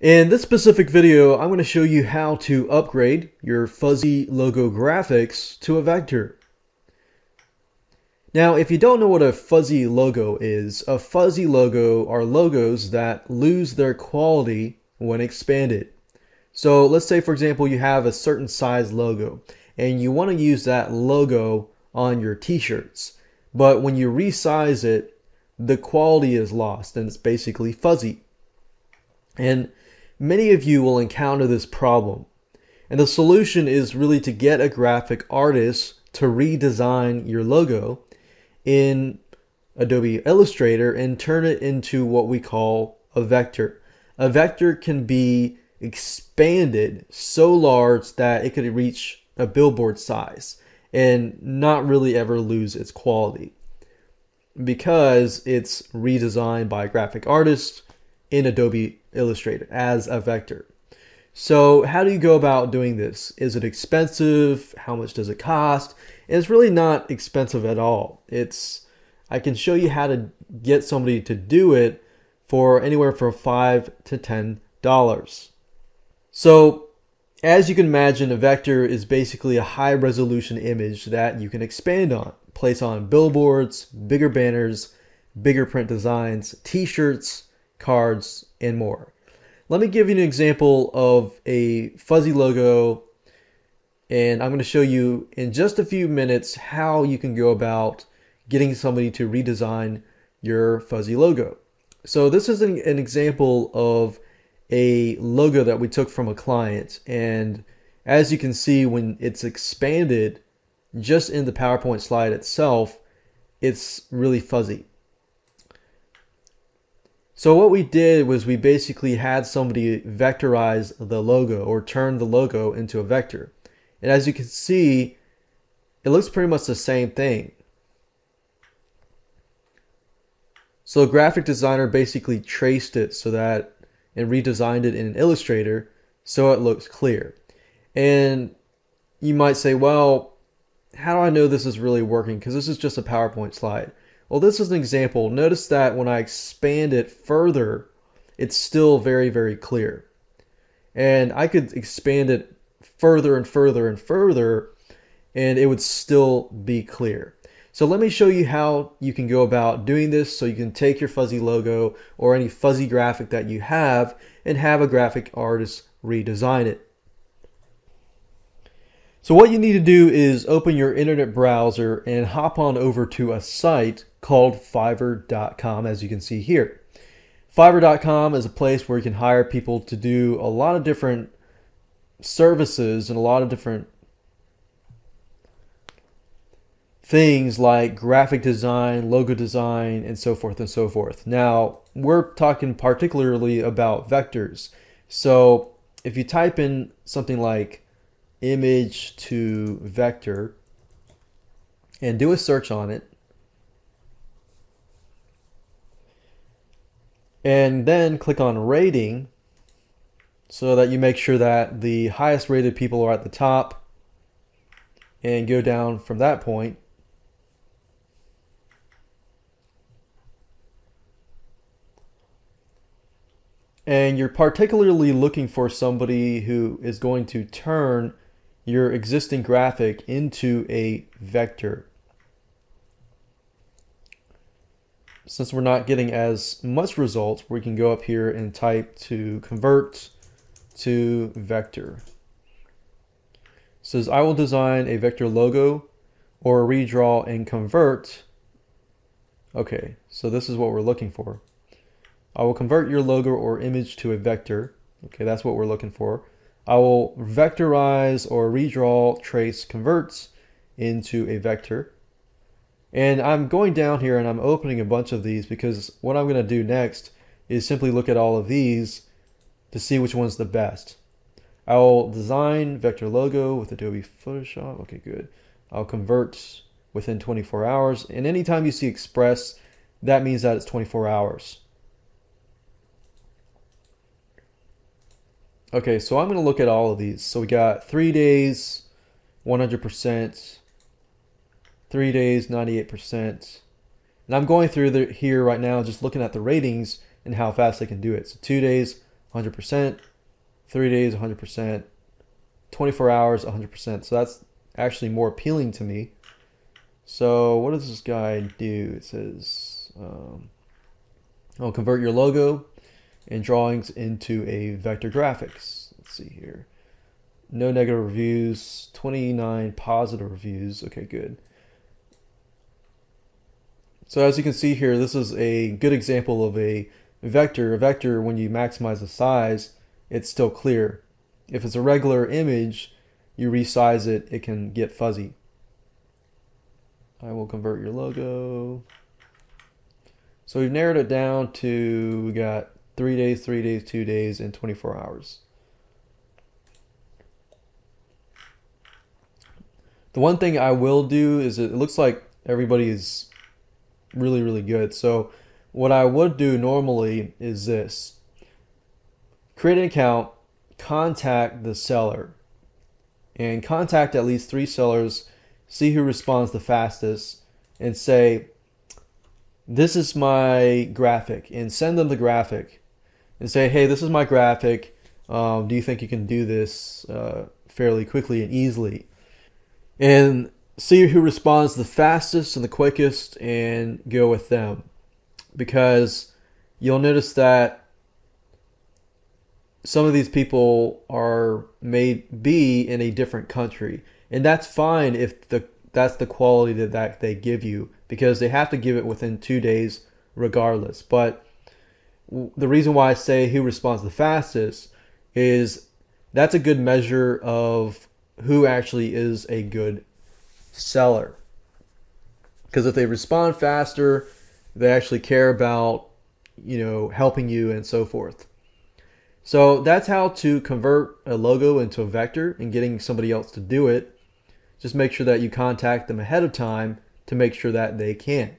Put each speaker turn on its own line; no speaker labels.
In this specific video, I'm going to show you how to upgrade your fuzzy logo graphics to a vector. Now, if you don't know what a fuzzy logo is, a fuzzy logo are logos that lose their quality when expanded. So let's say, for example, you have a certain size logo and you want to use that logo on your t-shirts. But when you resize it, the quality is lost and it's basically fuzzy. And many of you will encounter this problem. And the solution is really to get a graphic artist to redesign your logo in Adobe Illustrator and turn it into what we call a vector. A vector can be expanded so large that it could reach a billboard size and not really ever lose its quality because it's redesigned by a graphic artist in Adobe Illustrator as a vector. So how do you go about doing this? Is it expensive? How much does it cost? And it's really not expensive at all. I can show you how to get somebody to do it for anywhere from $5 to $10. So as you can imagine, a vector is basically a high resolution image that you can expand on, place on billboards, bigger banners, bigger print designs, t-shirts, cards, and more. Let me give you an example of a fuzzy logo, and I'm going to show you in just a few minutes how you can go about getting somebody to redesign your fuzzy logo. So this is an example of a logo that we took from a client, and as you can see, when it's expanded just in the PowerPoint slide itself, it's really fuzzy. So what we did was we basically had somebody vectorize the logo or turn the logo into a vector. And as you can see, it looks pretty much the same thing. So a graphic designer basically traced it so that and redesigned it in an Illustrator so it looks clear. And you might say, well, how do I know this is really working? Because this is just a PowerPoint slide. Well, this is an example. Notice that when I expand it further, it's still very, very clear. And I could expand it further and further and further, and it would still be clear. So let me show you how you can go about doing this so you can take your fuzzy logo or any fuzzy graphic that you have and have a graphic artist redesign it. So what you need to do is open your internet browser and hop on over to a site called Fiverr.com, as you can see here. Fiverr.com is a place where you can hire people to do a lot of different services and a lot of different things like graphic design, logo design, and so forth and so forth. Now, we're talking particularly about vectors. So if you type in something like image to vector and do a search on it, and then click on rating so that you make sure that the highest rated people are at the top and go down from that point. And you're particularly looking for somebody who is going to turn your existing graphic into a vector. Since we're not getting as much results, we can go up here and type to convert to vector. It says, I will design a vector logo or redraw and convert. Okay, so this is what we're looking for. I will convert your logo or image to a vector. Okay, that's what we're looking for. I will vectorize or redraw, trace, converts into a vector. And I'm going down here and I'm opening a bunch of these because what I'm going to do next is simply look at all of these to see which one's the best. I will design vector logo with Adobe Photoshop. Okay, good. I'll convert within 24 hours. And anytime you see express, that means that it's 24 hours. Okay, so I'm going to look at all of these. So we got 3 days, 100%, 3 days, 98%. And I'm going through here right now just looking at the ratings and how fast they can do it. So 2 days, 100%, 3 days, 100%, 24 hours, 100%. So that's actually more appealing to me. So what does this guy do? It says, I'll convert your logo and drawings into a vector graphics. Let's see here. No negative reviews, 29 positive reviews. Okay, good. So as you can see here, this is a good example of a vector. A vector, when you maximize the size, it's still clear. If it's a regular image, you resize it, it can get fuzzy. I will convert your logo. So we've narrowed it down to, we got 3 days, 3 days, 2 days, and 24 hours. The one thing I will do is it looks like everybody is really, really good. So what I would do normally is this. Create an account, contact the seller, and contact at least 3 sellers, see who responds the fastest, and say, this is my graphic, and send them the graphic and say, hey, this is my graphic. Do you think you can do this fairly quickly and easily? And see who responds the fastest and the quickest and go with them. Because you'll notice that some of these people may be in a different country. And that's fine if that's the quality that they give you, because they have to give it within 2 days regardless. But the reason why I say who responds the fastest is that's a good measure of who actually is a good seller. Because if they respond faster, they actually care about, helping you and so forth. So that's how to convert a logo into a vector and getting somebody else to do it. Just make sure that you contact them ahead of time to make sure that they can.